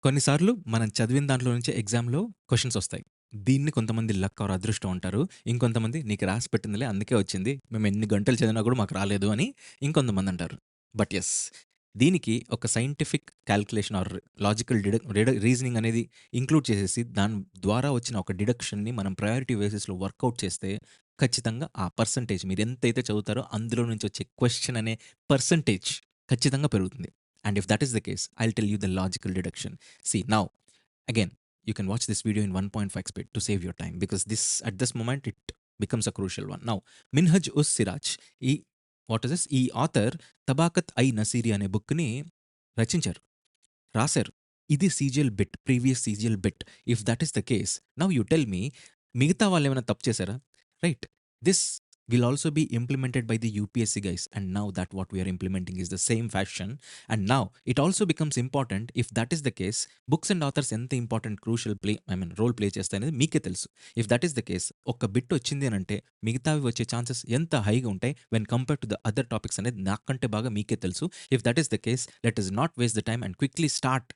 కొన్నిసార్లు మనం చదివిన దాంట్లో నుంచే ఎగ్జామ్‌లో క్వెషన్స్ ఒస్తాయి. దీన్ని కొంతమంది లక్ ఆర్ అదృష్టం అంటారు. ఇంకొంతమంది నీకు రాసి పెట్టిందిలే అందుకే వచ్చింది. మేము ఎన్ని గంటలు చదివినా కూడా మాకు రాలేదు అని ఇంకొంతమందంటారు. బట్ యెస్, దీనికి ఒక scientific calculation or logical reasoning అనేది ఇంక్లూడ్ చేసేసి దాని ద్వారా వచ్చిన ఒక డిడక్షన్‌ని మనం ప్రయారిటీ బేసిస్‌లో వర్కౌట్ చేస్తే ఖచ్చితంగా ఆ పర్సెంటేజ్ మీరెంతైతే చదువుతారో అందులో నుంచి వచ్చే క్వెషన్ అనే పర్సెంటేజ్ ఖచ్చితంగా పెరుగుతుంది. And if that is the case I'll tell you the logical deduction. See now, again, you can watch this video in 1.5 speed to save your time because this at this moment it becomes a crucial one. Now, Minhaj us Siraj, ఈ what is this ఈ author Tabaqat i Nasiri అనే బుక్‌ని రచించారు. రాశారు. ఇది CGL bit. Previous CGL bit. If that is the case, now you tell me మిగతా వాళ్ళేమైనా తప్పు చేశారా? Right. This will also be implemented by the UPSC guys and now that what we are implementing is the same fashion. And now it also becomes important if that is the case. Books and authors ఎంత important crucial role play చేస్తాయనేది మీకే తెలుసు. If that is the case ఒక bit వచ్చింది అనంటే మిగతావి వచ్చే chances ఎంత హైగా ఉంటాయి when compare to the other topics అనేది నాకంటే బాగా మీకే తెలుసు. If that is the case let us not waste the time and quickly start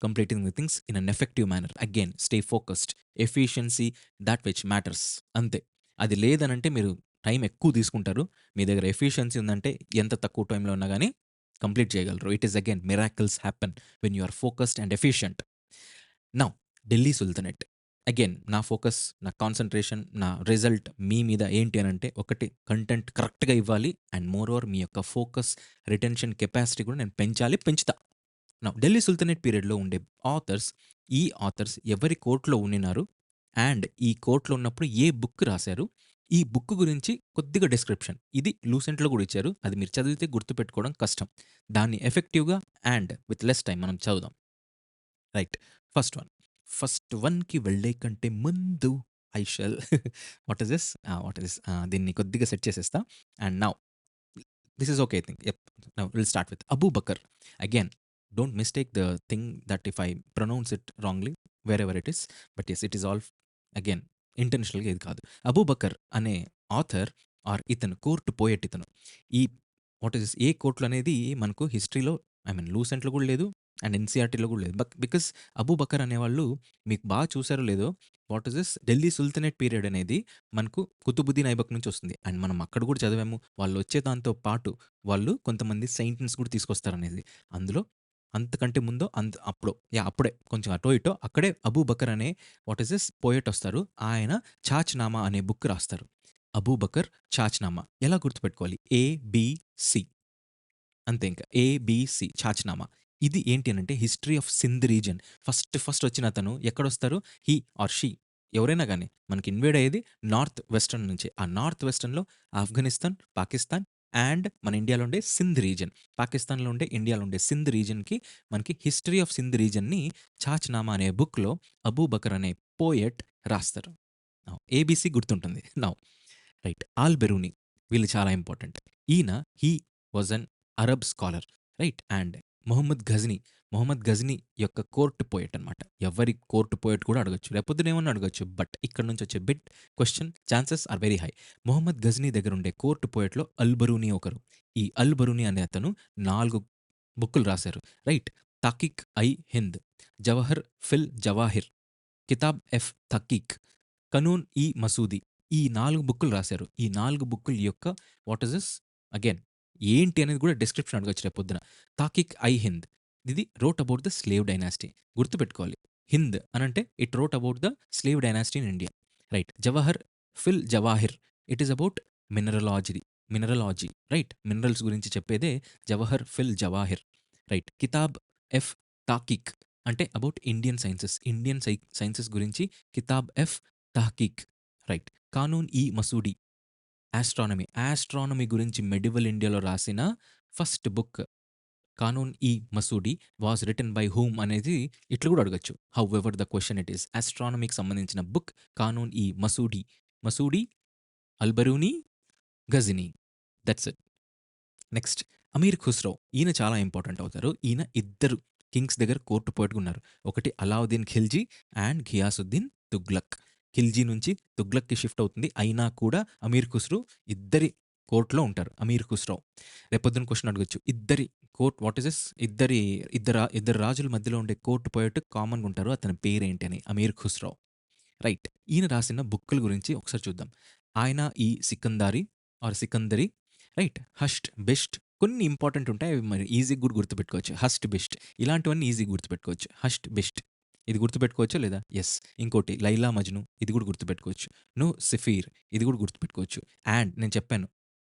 completing the things in an effective manner. Again, stay focused. Efficiency, that which matters. అంతే. అది లేదనంటే మీరు time ఎక్కువ తీసుకుంటారు. మీ దగ్గర ఎఫిషియన్సీ ఉందంటే ఎంత తక్కువ టైంలో ఉన్నా గానీ కంప్లీట్ చేయగలరు. It is again miracles happen when you are focused and efficient. Now Delhi sultanate. Again నా ఫోకస్, నా కాన్సంట్రేషన్, నా రిజల్ట్ మీ మీద ఏంటి అనంటే ఒకటి కంటెంట్ కరెక్ట్‌గా ఇవ్వాలి అండ్ మోర్ ఓవర్ మీ యొక్క ఫోకస్, రిటెన్షన్ కెపాసిటీ కూడా నేను పెంచాలి, పెంచుతా. నౌ ఢిల్లీ సుల్తానేట్ పీరియడ్‌లో ఉండే ఆథర్స్, ఈ ఆథర్స్ ఎవరి కోర్ట్‌లో ఉండినారు అండ్ ఈ కోర్ట్‌లో ఉన్నప్పుడు ఏ బుక్ రాశారు, ఈ బుక్ గురించి కొద్దిగా డిస్క్రిప్షన్. ఇది లూసెంట్‌లో కూడా ఇచ్చారు. అది మీరు చదివితే గుర్తుపెట్టుకోవడం కష్టం. దాన్ని ఎఫెక్టివ్‌గా అండ్ విత్ లెస్ టైమ్ మనం చదువుదాం. రైట్. First one. ఫస్ట్ వన్‌కి వెళ్ళే కంటే ముందు I shall what is this? What is this? దీన్ని కొద్దిగా సెట్ చేసేస్తా. And now this is okay I think. Yep. Now will start with Abu Bakr. Again don't mistake the thing that if I pronounce it wrongly wherever it is. But yes it is all again ఇంటెన్షనల్‌గా ఇది కాదు. Abu Bakr అనే author or ఇతను court poet ఇతను. ఈ what is this? ఏ కోర్ట్‌లో అనేది మనకు హిస్టరీలో లూసెంట్‌లో కూడా లేదు అండ్ ఎన్‌సీఈఆర్‌టీలో కూడా లేదు. బికాస్ అబూ బకర్ అనేవాళ్ళు మీకు బాగా చూసారో లేదో what is this? Delhi sultanate period అనేది మనకు కుతుబుద్దీన్ ఐబక్ నుంచి వస్తుంది. అండ్ మనం అక్కడ కూడా చదివాము. వాళ్ళొచ్చే దాంతో పాటు వాళ్ళు కొంతమంది సెయింట్‌ని కూడా తీసుకొస్తారనేది. అందులో అంతకంటే ముందో అప్పుడే కొంచెం అటో ఇటో అక్కడే అబూ బకర్ అనే వాట్ ఈస్ దిస్? పోయెట్ వస్తారు. ఆయన 'చాచ్‌నామా' అనే బుక్ రాస్తారు. అబూ బకర్ 'చాచ్‌నామా' ఎలా గుర్తుపెట్టుకోవాలి? ఏబీసీ అంతే ఇంక. ఏబీసీ 'చాచ్‌నామా'. ఇది ఏంటి అనంటే history of Sindh region. First వచ్చిన అతను ఎక్కడొస్తారు? హి ఆర్ షీ ఎవరైనా గాని మనకి ఇన్వేడ్ అయ్యేది నార్త్ వెస్టర్న్ నుంచే. ఆ నార్త్ వెస్టర్న్‌లో ఆఫ్ఘనిస్తాన్, పాకిస్తాన్ అండ్ మన ఇండియాలో ఉండే సింధ్ రీజియన్. పాకిస్తాన్‌లో ఉండే, ఇండియాలో ఉండే సింధ్ రీజియన్‌కి మనకి హిస్టరీ ఆఫ్ సింధ్ రీజియన్‌ని 'చాచ్‌నామా' అనే బుక్‌లో అబూ బకర్ అనే పోయెట్ రాస్తారు. ఏబీసీ గుర్తుంటుంది. రైట్. ఆల్ బెరూని వీళ్ళు చాలా ఇంపార్టెంట్. ఈయన he was an Arab scholar. Right. And Mohammad Ghazni యొక్క కోర్ట్ పోయెట్ అనమాట. ఎవరి కోర్ట్ పోయెట్ కూడా అడగొచ్చు. రేపొద్దున ఏమన్నా అడగొచ్చు. బట్ ఇక్కడ నుంచి వచ్చే bit question chances are very high. Mohammad Ghazni దగ్గర ఉండే కోర్ట్ పోయెట్‌లో అల్ బరూని ఒకరు. ఈ అల్ బరూని అనే అతను 4 బుక్కులు రాశారు. రైట్. 'తాకిక్ ఐ హింద్', 'జవహర్ ఫిల్ జవాహిర్', 'కితాబ్ ఎఫ్ తకీక్', 'కనూన్ ఇ మసూది'. ఈ 4 బుక్కులు రాశారు. ఈ 4 బుక్కుల యొక్క వాట్ ఈస్ దిస్? అగైన్ ఏంటి అనేది కూడా డిస్క్రిప్షన్ అడగొచ్చు రేపొద్దున. 'తాకిక్ ఐ హింద్' ఇది wrote about the slave dynasty. గుర్తుపెట్టుకోవాలి. హింద్ అనంటే it wrote about the slave dynasty in India. Right. 'Jawahar fil Jawahir' it is about mineralogy. Right. Minerals గురించి చెప్పేదే 'జవహర్ ఫిల్ జవాహిర్'. రైట్. 'కితాబ్ ఎఫ్ తాకిక్' అంటే అబౌట్ ఇండియన్ సైన్సెస్ గురించి 'కితాబ్ ఎఫ్ తహకీక్'. రైట్. 'కానూన్ ఇ మసూడి' ఆస్ట్రానమీ గురించి మెడివల్ ఇండియాలో రాసిన first book 'Qanun i Masudi' was written by whom అనేది ఇట్లా కూడా అడగొచ్చు. However the question it is. ఆస్ట్రానమీకి సంబంధించిన book 'Qanun i Masudi, Alberuni, Ghazni'. That's it. Next 'Amir Khusro' ఈయన చాలా ఇంపార్టెంట్ అవుతారు. ఈయన ఇద్దరు కింగ్స్ దగ్గర కోర్ట్ పోగొట్టుకున్నారు. ఒకటి అలావుద్దీన్ ఖిల్జీ అండ్ ఘియాసుద్దీన్ తుగ్లక్. ఖిల్జీ నుంచి తుగ్లక్‌కి షిఫ్ట్ అవుతుంది. అయినా కూడా అమీర్ ఖుస్రో ఇద్దరి కోర్ట్‌లో ఉంటారు. అమీర్ ఖుస్రో. రేపొద్దున క్వెషన్ అడగొచ్చు. ఇద్దరి కోర్ట్ వాట్ ఈస్ దిస్? ఇద్దరు రాజుల మధ్యలో ఉండే కోర్ట్ పోయెట్ కామన్‌గా ఉంటారు. అతని పేరేంటి అని 'అమీర్ ఖుస్రో.' రైట్. ఈయన రాసిన బుక్కుల గురించి ఒకసారి చూద్దాం. ఆయన ఈ 'సికందారి' ఆర్ 'సికందరి' రైట్. 'హష్ట్ బెస్ట్' కొన్ని ఇంపార్టెంట్ ఉంటాయి. అవి మరి ఈజీగా కూడా గుర్తుపెట్టుకోవచ్చు. 'హస్ట్ బెస్ట్' ఇలాంటివన్నీ ఈజీగా గుర్తుపెట్టుకోవచ్చు. 'హష్ట్ బెస్ట్' ఇది గుర్తుపెట్టుకోవచ్చా లేదా? యెస్. ఇంకోటి 'లైలా మజ్ను' ఇది కూడా గుర్తుపెట్టుకోవచ్చు. 'ను సిఫీర్' ఇది కూడా గుర్తుపెట్టుకోవచ్చు. అండ్ నేను చెప్పాను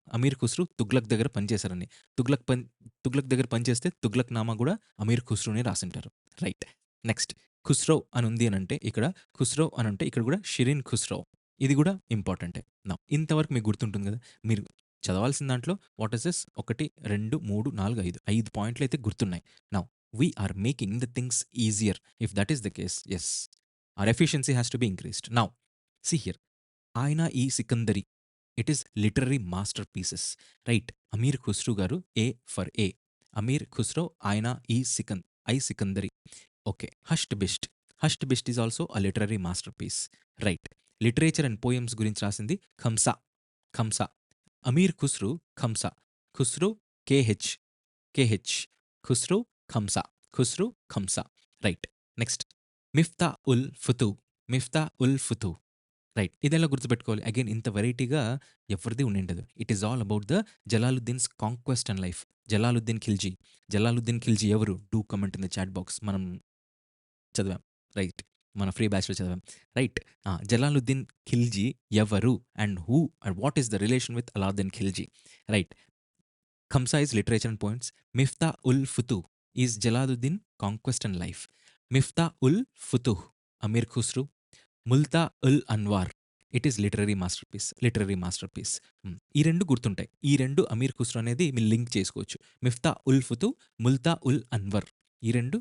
'అమీర్ ఖుస్రో' తుగ్లక్ దగ్గర పనిచేశారని. తుగ్లక్ పన్ తుగ్లక్ దగ్గర పనిచేస్తే 'తుగ్లక్ నామా' కూడా 'అమీర్ ఖుస్రోనే' రాసుంటారు. రైట్. నెక్స్ట్ 'ఖుస్రో' అని ఉంది అనంటే ఇక్కడ 'ఖుస్రో' అనంటే ఇక్కడ కూడా 'షిరీన్ ఖుస్రో' ఇది కూడా ఇంపార్టెంటే. నౌ ఇంతవరకు మీకు గుర్తుంటుంది కదా! మీరు చదవాల్సిన దాంట్లో వాట్ ఈస్ దిస్? 1, 2, 3, 4, 5 5 పాయింట్లయితే గుర్తున్నాయి. Now we are making the things easier. If that is the case yes. Our efficiency has to be increased. Now see here. ఆయన ఈ 'Sikandari' it is literary master pieces. Right. 'Amir Khusro' గారు 'A' for 'A'. 'Amir Khusro' ఆయన ఈ 'Sikandari.' Okay. 'Hasht Bahisht.' 'Hasht Bahisht' is also a literary master piece. Right. Literature and poems గురించి రాసింది 'Khamsa.' 'Khamsa.' 'Amir Khusro' 'Khamsa.' 'Khusro' KH. 'Khusro' 'Khamsa.' 'Khusro' 'Khamsa.' Right. Next 'Miftah ul Futuh.' 'Miftah ul Futuh.' Right. ఇదెలా గుర్తుపెట్టుకోవాలి? Again ఇంత వెరైటీగా ఎవరిది ఉండిండదు. It is all about the Jalaluddin's conquest and life. Jalaluddin Khilji. Jalaluddin Khilji ఎవరు? Do comment in the chat box. మనం చదివాం. రైట్. మన ఫ్రీ బ్యాచ్‌లో చదివాం. రైట్. జలాలుద్దీన్ ఖిల్జీ ఎవరు? And and what is the relation with Alauddin Khilji? Right. 'Khamsa' is literature and poems. 'Miftah ul Futuh' is Jalaluddin conquest and life. 'Miftah ul Futuh' Amir Khusro. 'ముల్తా ul Anwar' it is literary master piece. ఈ 2 గుర్తుంటాయి. ఈ 2 అమీర్ ఖుస్రో అనేది మీరు లింక్ చేసుకోవచ్చు. 'మిఫ్తా ఉల్ ఫుతూ', 'ముల్తా ఉల్ అన్వర్' ఈ 2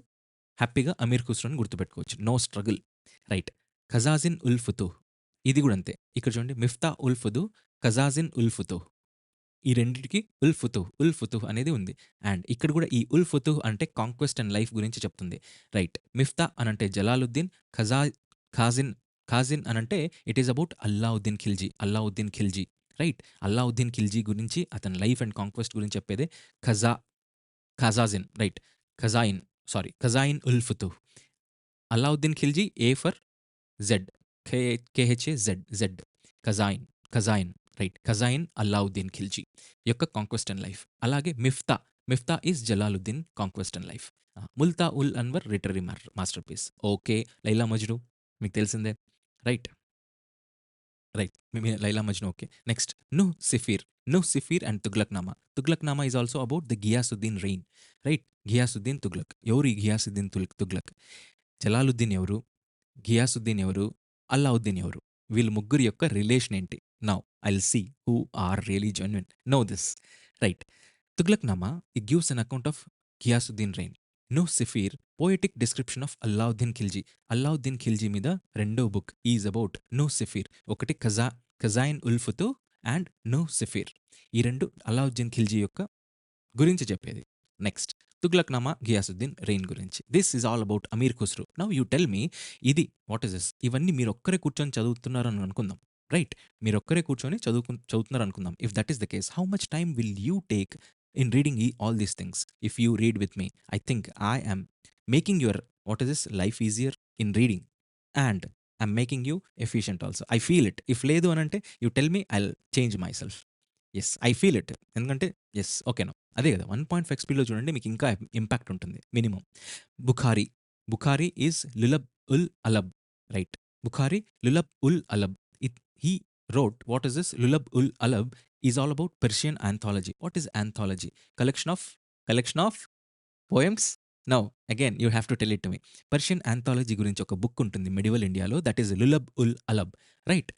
హ్యాపీగా అమీర్ ఖుస్రోని గుర్తుపెట్టుకోవచ్చు. No struggle. Right. 'Khazain ul Futuh' ఇది కూడా అంతే. ఇక్కడ చూడండి 'మిఫ్తా ఉల్ ఫుతూ', 'ఖజాజిన్ ఉల్ ఫుతూహ్' ఈ రెండిటికి 'ఉల్ ఫుతుహ్' అనేది ఉంది. అండ్ ఇక్కడ కూడా ఈ 'ఉల్ ఫుతుహ్' అంటే కాంక్వెస్ట్ అండ్ లైఫ్ గురించి చెప్తుంది. రైట్. 'మిఫ్తా' అనంటే జలాలుద్దీన్, ఖాజిన్ ఖాజిన్ అనంటే it is about Alauddin Khilji. Right. Alauddin Khilji గురించి అతని లైఫ్ అండ్ కాంక్వెస్ట్ గురించి చెప్పేదే Khaza Khazain. Right. Khazain Khazain ul Futuh. Alauddin Khilji 'A' for 'Z'. KHA Z. Khazain. Khazain. Right. Khazain Alauddin Khilji యొక్క కాంక్వెస్ట్ అండ్ లైఫ్. అలాగే 'Miftah' is Jalaluddin conquest and life. 'ముల్తా ul Anwar' literary master piece. Okay. 'Laila Majnu' మీకు తెలిసిందే. Right. Right. 'Laila Majnu' okay. Next 'Nuh Sipihr and తుగ్లక్నామా.' 'Tughlaqnama' is also about the Ghiyasuddin reign. Right. Ghiyasuddin Tughlaq. ఎవరు ఈ గియాసుద్దీన్ తుగ్లక్? జలాలుద్దీన్ ఎవరు? గియాసుద్దీన్ ఎవరు? అల్లావుద్దీన్ ఎవరు? వీళ్ళు ముగ్గురు యొక్క రిలేషన్ ఏంటి? Now I'll see who are really genuine. No this. Right. 'Tughlaqnama' it gives an account of Ghiyasuddin reign. 'Nuh Sipihr' poetic description of Alauddin Khilji. Alauddin Khilji మీద రెండో book is about 'Nuh Sipihr.' ఒకటి 'ఖజాయిన్ ఉల్ ఫుతుహ్' అండ్ 'నుహ్ సిఫీర్.' ఈ 2 అల్లావుద్దీన్ ఖిల్జీ యొక్క గురించి చెప్పేది. నెక్స్ట్ 'తుగ్లక్నామా' గియాసుద్దీన్ రెయిన్ గురించి. This is all about Amir Khusro. Now you tell me ఇది what is this? ఇవన్నీ మీరొక్కరే కూర్చొని చదువుతున్నారని అనుకుందాం. రైట్. మీరొక్కరే కూర్చొని చదువుతున్నారనుకుందాం. If that is the case how much time will you take in reading all these things? If you read with me I think I am making your what is this life easier in reading and I'm making you efficient also. I feel it. If లేదు అనంటే you tell me I'll change myself. Yes. I feel it. ఎందుకంటే yes. ఓకేనా. అదే కదా 1.5 స్పీడ్‌లో చూడండి మీకు ఇంకా ఇంపాక్ట్ ఉంటుంది minimum. 'Bukhari' is 'Lubab ul Albab.' Right. 'Bukhari' 'Lubab ul Albab.' He wrote what is this 'Lubab ul Albab' is all about Persian anthology. What is anthology? Collection of poems? No. Again you have to tell it to me. Persian anthology గురించి ఒక book ఉంటుంది medieval ఇండియాలో that is 'Lubab ul Albab.' Right.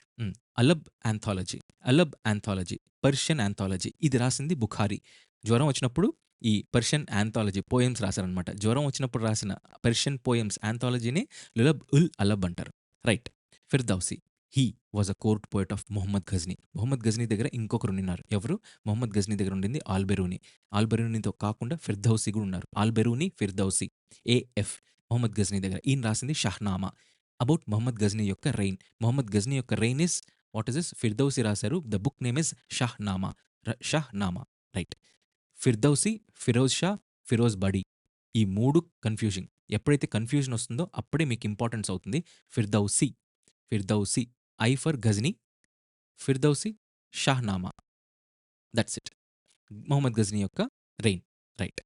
Albab anthology. Persian anthology. ఇది రాసింది 'బుఖారి.' జ్వరం వచ్చినప్పుడు ఈ Persian anthology poems రాశారనమాట. జ్వరం వచ్చినప్పుడు రాసిన పర్షియన్ పోయమ్స్ ఆంథాలజీని 'లులబ్ ఉల్ అలబ్' అంటారు. Right. 'Firdausi' he was a court poet of Mohammad Ghazni. Mohammad Ghazni దగ్గర ఇంకొకరున్నారు. ఎవరు? మొహమ్మద్ ఘజ్నీ దగ్గర ఉండింది ఆల్బెరూని. ఆల్బెరూనితో కాకుండా ఫిర్దౌసి కూడా ఉన్నారు. ఆల్బెరూని, ఫిర్దౌసి. ఏఎఫ్ మొహమ్మద్ ఘజ్నీ దగ్గర. ఈయన రాసింది 'షహ్నామా' అబౌట్ మొహమ్మద్ ఘజ్నీ యొక్క రెయిన్. మొహమ్మద్ ఘజ్నీ యొక్క reign is what is this? Firdausi రాశారు. The book name is 'Shahnama.' Right. Firdausi, Firoz Shah, Firozabadi. ఈ 3 కన్‌ఫ్యూజింగ్. ఎప్పుడైతే కన్‌ఫ్యూజన్ ఒస్తుందో అప్పుడే మీకు ఇంపార్టెన్స్ అవుతుంది. Firdausi, Firdausi. I for Ghazni, Firdausi, Shahnama. That's it. Mohammad Ghazni యొక్క రెయిన్. రైట్.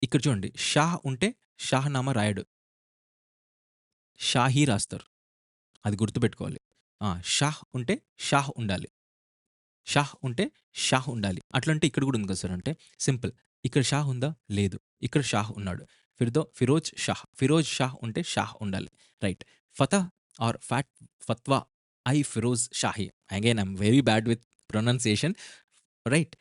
ఇక్కడ చూడండి షాహ్ ఉంటే షాహ్‌నామా రాయడు. షాహీ రాస్తారు. అది గుర్తుపెట్టుకోవాలి. షాహ్ ఉంటే షాహ్ ఉండాలి. షాహ్ ఉంటే షాహ్ ఉండాలి. అట్లంటే ఇక్కడ గూడా ఉంది కదా సార్ అంటే సింపుల్. ఇక్కడ షాహ్ ఉందా? లేదు. ఇక్కడ షాహ్ ఉన్నాడు. ఫిరోజ్ షాహ్. ఫిరోజ్ షాహ్ ఉంటే షాహ్ ఉండాలి. Right. Fatah or Fatwa i Firoz Shahi. Again I am very bad with pronunciation. Right.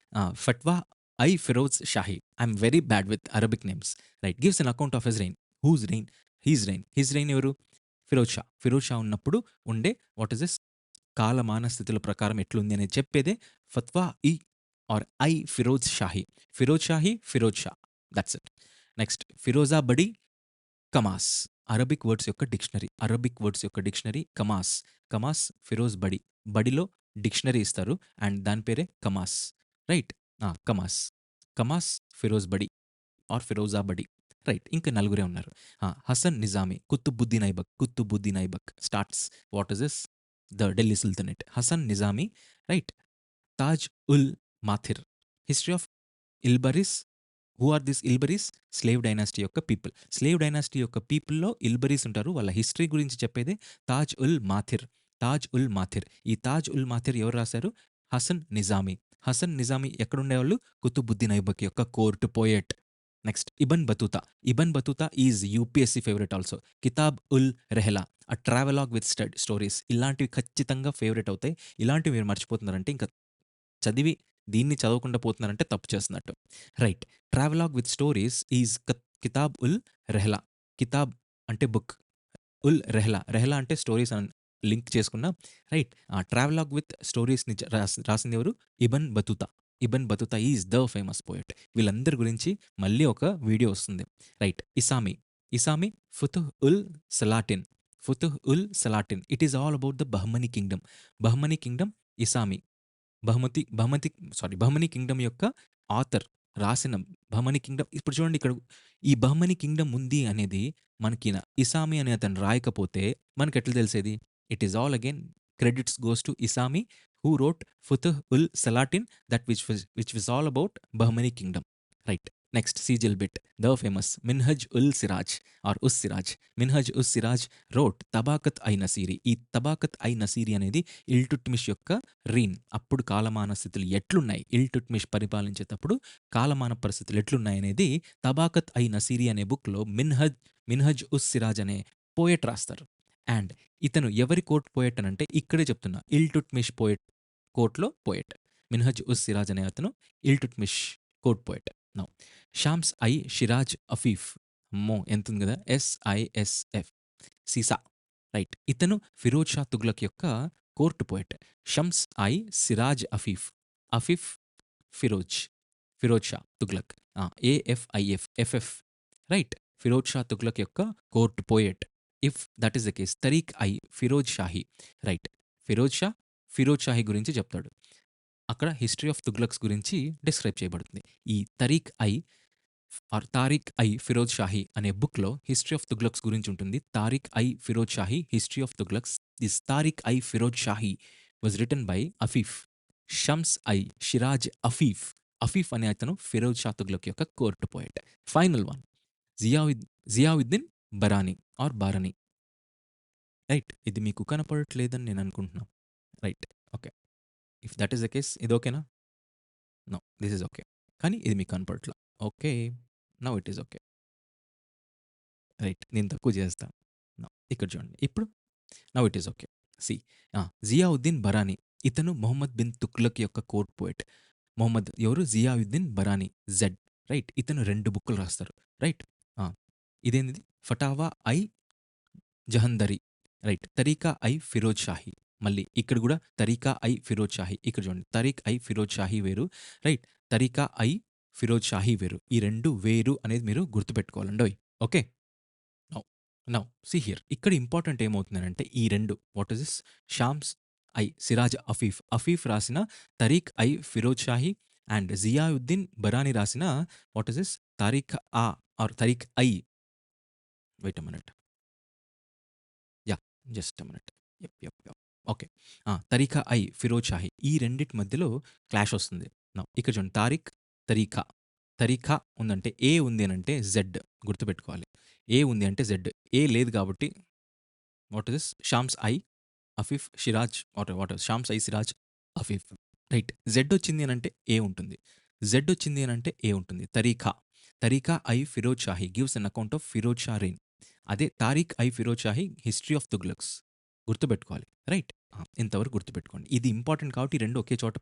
Fatwa i Firoz Shahi. I am very bad with Arabic names. Right. Gives an account of his reign. Whose reign? His reign. His reign ఎవరు? ఫిరోజ్ షా. ఫిరోజ్ షా ఉన్నప్పుడు ఉండే వాట్ ఇస్ దిస్? కాలమాన స్థితుల ప్రకారం ఎట్లుంది అనేది చెప్పేదే Fatwa i or i Firoz Shahi. Firoz Shahi, Firoz Shah. That's it. Next Firozabadi, Qamus. Arabic words యొక్క డిక్షనరీ. అరబిక్ వర్డ్స్ యొక్క dictionary Qamus. Qamus Firozabadi. బడిలో డిక్షనరీ ఇస్తారు అండ్ దాని పేరే కమాస్. రైట్. కమాస్. కమాస్ ఫిరోజ్ బడి ఆర్ ఫిరోజాబడి. రైట్. ఇంకా నలుగురే ఉన్నారు. Hasan Nizami, Qutbuddin Aibak. Qutbuddin Aibak starts what is this? The Delhi sultanate. Hasan Nizami. Right. Taj ul Maasir. History of Ilbaris. Who are this Ilbaris? Slave dynasty యొక్క పీపుల్. స్లేవ్ డైనాసిటీ యొక్క పీపుల్‌లో ఇల్బరీస్ ఉంటారు. వాళ్ళ హిస్టరీ గురించి చెప్పేదే తాజ్ ఉల్ మాథిర్. తాజ్ ఉల్ మాథిర్. ఈ తాజ్ ఉల్ మాథిర్ ఎవరు రాశారు? హసన్ నిజామి. హసన్ నిజామి ఎక్కడుండేవాళ్ళు? కుతుబుద్దీన్ ఐబక్ యొక్క court poet. Next Ibn Battuta. Ibn Battuta is UPSC favourite also. Kitab ul Rehla. A travelogue with stories. ఇలాంటివి ఖచ్చితంగా ఫేవరెట్ అవుతాయి. ఇలాంటివి మీరు మర్చిపోతున్నారంటే ఇంకా చదివి దీన్ని చదవకుండా పోతున్నారంటే తప్పు చేస్తున్నట్టు. Right. Travelogue with stories is Kitab ul Rehla. కితాబ్ అంటే బుక్. ఉల్ రెహ్లా. రెహ్లా అంటే స్టోరీస్ అని లింక్ చేసుకున్న. రైట్. ట్రావెలాగ్ విత్ స్టోరీస్‌ని రాసిందెవరు? Ibn Battuta. Ibn Battuta is the famous poet. వీళ్ళందరి గురించి మళ్ళీ ఒక వీడియో వస్తుంది. Right. Isami. Isami Futuh us Salatin. Futuh us Salatin. It is all about the Bahmani kingdom. Bahmani kingdom Isami. Bahmani kingdom యొక్క ఆథర్ రాసిన బహమనీ కింగ్డమ్. ఇప్పుడు చూడండి ఇక్కడ ఈ బహమనీ కింగ్డమ్ ఉంది అనేది మనకి ఇసామి అనే అతను రాయకపోతే మనకెట్లా తెలిసేది? It is all again credits goes to Isami who wrote Futuh us Salatin that which was all about Bahmani kingdom. Right. Next సీజల్ బిట్ the famous Minhaj ul Siraj or us Siraj. Minhaj us Siraj wrote Tabaqat i Nasiri. ఈ తబాకత్ ఐ నసీరి అనేది ఇల్టుట్మిష్ యొక్క రీన్. అప్పుడు కాలమాన స్థితులు ఎట్లున్నాయి? ఇల్టుట్మిష్ పరిపాలించేటప్పుడు కాలమాన పరిస్థితులు ఎట్లున్నాయనేది తబాకత్ ఐ నసీరి అనే బుక్‌లో మిన్హజ్ ఉస్ సిరాజ్ అనే పోయెట్ రాస్తారు. అండ్ ఇతను ఎవరి కోర్ట్ పోయెట్ అనంటే ఇక్కడే చెప్తున్నా. ఇల్టుట్మిష్ కోర్ట్‌లో పోయెట్. మిన్హజ్ ఉస్ సిరాజ్ అనే అతను Iltutmish court poet. Now Sham's I Siraj Afif. అమ్మో! ఎంతుంది గదా! SISF. సీసా. రైట్. ఇతను ఫిరోజ్ షా తుగ్లక్ యొక్క court poet. Shams i Siraj Afif. Afif Firoz. Firoz Shah Tughlaq. AFIF. FF. Right. Firoz Shah Tughlaq యొక్క court poet. If that is the case Tarikh i Firoz Shahi. Right. Firoz Shahi గురించి చెప్తాడు. అక్కడ హిస్టరీ ఆఫ్ తుగ్లక్స్ గురించి డిస్క్రైబ్ చేయబడుతుంది. ఈ తారిక్ ఐ ఫిరోజ్ షాహి అనే బుక్‌లో హిస్టరీ ఆఫ్ తుగ్లక్స్ గురించి ఉంటుంది. Tarikh i Firoz Shahi history of Tughlaqs. This Tarikh i Firoz Shahi was written by Afif. Shams i Siraj Afif. Afif అనే అతను ఫిరోజ్ షా తుగ్లక్ యొక్క court poet. Final one Ziauddin Barani or Barani. Right. ఇది మీకు కనపడట్లేదని నేను అనుకుంటున్నా. Right. Okay. If that is the case ఇది ఓకేనా? నో. This is okay. కానీ ఇది మీకు కనపడట్లా. Okay. Now it is okay. Right. నేను తక్కువ చేస్తా. నౌ ఇక్కడ చూడండి. ఇప్పుడు now it is okay. See Ziauddin Barani. ఇతను మొహమ్మద్ బిన్ తుగ్లక్ యొక్క కోర్ట్ పోయెట్. మొహమ్మద్ ఎవరు? జియావుద్దీన్ బరానీ. జెడ్. రైట్. ఇతను 2 బుక్కులు రాస్తారు. రైట్. ఇదేంటిది? ఫటావా ఐ జహందరి. రైట్. తరీకా ఐ ఫిరోజ్ షాహి. మళ్ళీ ఇక్కడ గూడా తరీకా ఐ ఫిరోజ్ షాహి. ఇక్కడ చూడండి. తరీక్ ఐ ఫిరోజ్ షాహి వేరు. రైట్. తరీకా ఐ ఫిరోజ్ షాహి వేరు. ఈ 2 వేరు అనేది మీరు గుర్తుపెట్టుకోవాలండోయ్. Okay. Now now see here. ఇక్కడ ఇంపార్టెంట్ ఏమవుతుందనంటే ఈ 2 what is this? Shams i Siraj Afif. Afif రాసిన తరీక్ ఐ ఫిరోజ్ షాహి అండ్ 'జియావుద్దీన్ బరానీ' రాసిన వాట్ ఈస్ దిస్ 'తారీఖ్ ఆ' or 'Tarikh i' wait a minute. Yeah! Just a minute. Yup. Yup. Yup. Okay. 'Tarikh i Firoz Shahi' ఈ రెండిటి మధ్యలో క్లాష్ వస్తుంది. నౌ ఇక్కడ చూడండి 'తారిక్', 'తరీఖా'. 'తరీఖా' ఉందంటే, 'ఏ' ఉంది అనంటే 'జెడ్' గుర్తుపెట్టుకోవాలి. 'ఏ' ఉంది అంటే 'జెడ్'. 'ఏ' లేదు కాబట్టి what is this 'Shams i Afif Siraj' what 'Shams i Siraj Afif' right. 'Z' వచ్చింది అనంటే 'ఏ' ఉంటుంది. 'జెడ్' వచ్చింది అనంటే 'ఏ' ఉంటుంది. 'Tarikh'. 'Tarikh i Firoz Shahi' gives an account of Firoz Shah reign. అదే 'తారిక్ ఐ ఫిరోజ్ షాహి' హిస్టరీ ఆఫ్ తుగ్లక్స్. గుర్తుపెట్టుకోవాలి. రైట్. ఇంతవరకు గుర్తుపెట్టుకోండి. ఇది ఇంపార్టెంట్ కాబట్టి ఈ 2 ఒకే చోట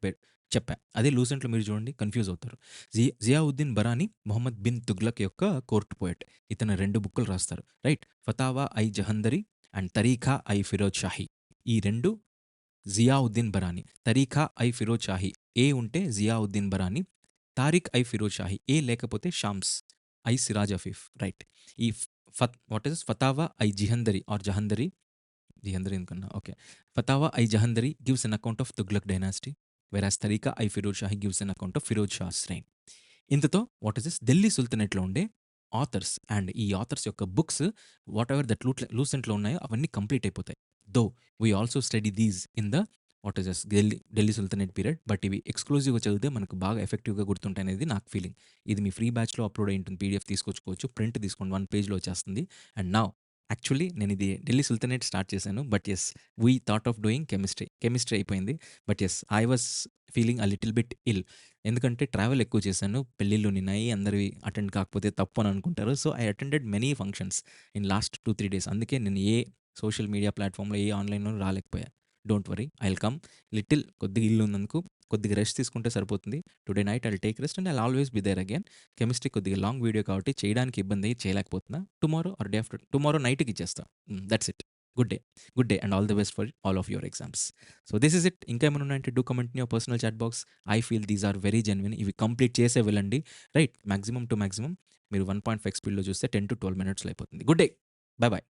చెప్పా. అదే లూసెంట్‌లో మీరు చూడండి కన్‌ఫ్యూజ్ అవుతారు. 'జియావుద్దీన్ బరానీ' మొహమ్మద్ బిన్ తుగ్లక్ యొక్క కోర్ట్ పోయెట్. ఇతను 2 బుక్కులు రాస్తారు. రైట్. 'ఫతావా ఐ జహందరి' అండ్ 'తరీఖా ఐ ఫిరోజ్ షాహి' ఈ 2 జియావుద్దీన్ బరానీ. 'తరీఖా ఐ ఫిరోజ్ షాహి' ఏ ఉంటే జియావుద్దీన్ బరానీ. 'తారిక్ ఐ ఫిరోజ్ షాహి' ఏ లేకపోతే 'షామ్స్ ఐ సిరాజ్ అఫీఫ్' రైట్. ఈ what is 'Fatawa i Jahandari' or 'Jahandari' Jahandari ఎందుకన్నా okay. 'Fatawa i Jahandari' gives an account of Tughlaq dynasty. Whereas 'తరీఖా i Firoz Shahi' gives an account of Firoz Shah's reign. ఇంతతో వాట్ ఈస్ దిస్ ఢిల్లీ సుల్తనేట్‌లో ఉండే ఆథర్స్ అండ్ ఈ ఆథర్స్ యొక్క బుక్స్ వాట్ ఎవర్ దట్ లూసెంట్‌లో ఉన్నాయో అవన్నీ కంప్లీట్ అయిపోతాయి. Though we also study these in the what is this Delhi sultanate period. But ఇవి ఎక్స్‌క్లూజివ్‌గా చదివితే మనకు బాగా ఎఫెక్టివ్‌గా గుర్తుంటాయనేది నాకు ఫీలింగ్. ఇది మీ ఫ్రీ బ్యాచ్‌లో అప్‌లోడ్ అయ్యి ఉంటుంది. పీడీఎఫ్ తీసుకొచ్చుకోవచ్చు. ప్రింట్ తీసుకోండి 1 పేజ్‌లో వచ్చేస్తుంది. అండ్ నౌ యాక్చువల్లీ నేను ఇది ఢిల్లీ సుల్తనేట్ స్టార్ట్ చేశాను. But yes we thought of doing chemistry. Chemistry అయిపోయింది. But yes I was feeling a little bit ill. ఎందుకంటే ట్రావెల్ ఎక్కువ చేశాను. పెళ్ళిళ్ళు నిన్నాయి. అందరివి అటెండ్ కాకపోతే తప్పు అని అనుకుంటారు. So, I attended many functions in last 2, 3 days. అందుకే నేను ఏ సోషల్ మీడియా ప్లాట్‌ఫామ్‌లో, ఏ ఆన్‌లైన్‌లోను రాలేకపోయా. Don't worry I will come. కొద్దిగా ఇల్లు ఉన్నందుకు కొద్దిగా రెస్ట్ తీసుకుంటే సరిపోతుంది. Today night I will take rest and I will always be there again. Chemistry కొద్దిగా లాంగ్ వీడియో కాబట్టి చేయడానికి ఇబ్బంది చేయలేకపోతున్నా. Tomorrow or day after tomorrow నైట్‌కి ఇచ్చేస్తా. That's it. Good day. Good day and all the best for all of your exams. So, this is it. ఇంకా ఏమైనా ఉన్నాయంటే do comment in your personal chat box. I feel these are very genuine. ఇవి complete చేసే వెళ్ళండి. Right. Maximum to maximum మీరు 1.5 స్పీడ్‌లో చూస్తే 10-12 మినిట్స్‌లో అయిపోతుంది. Good day. By by.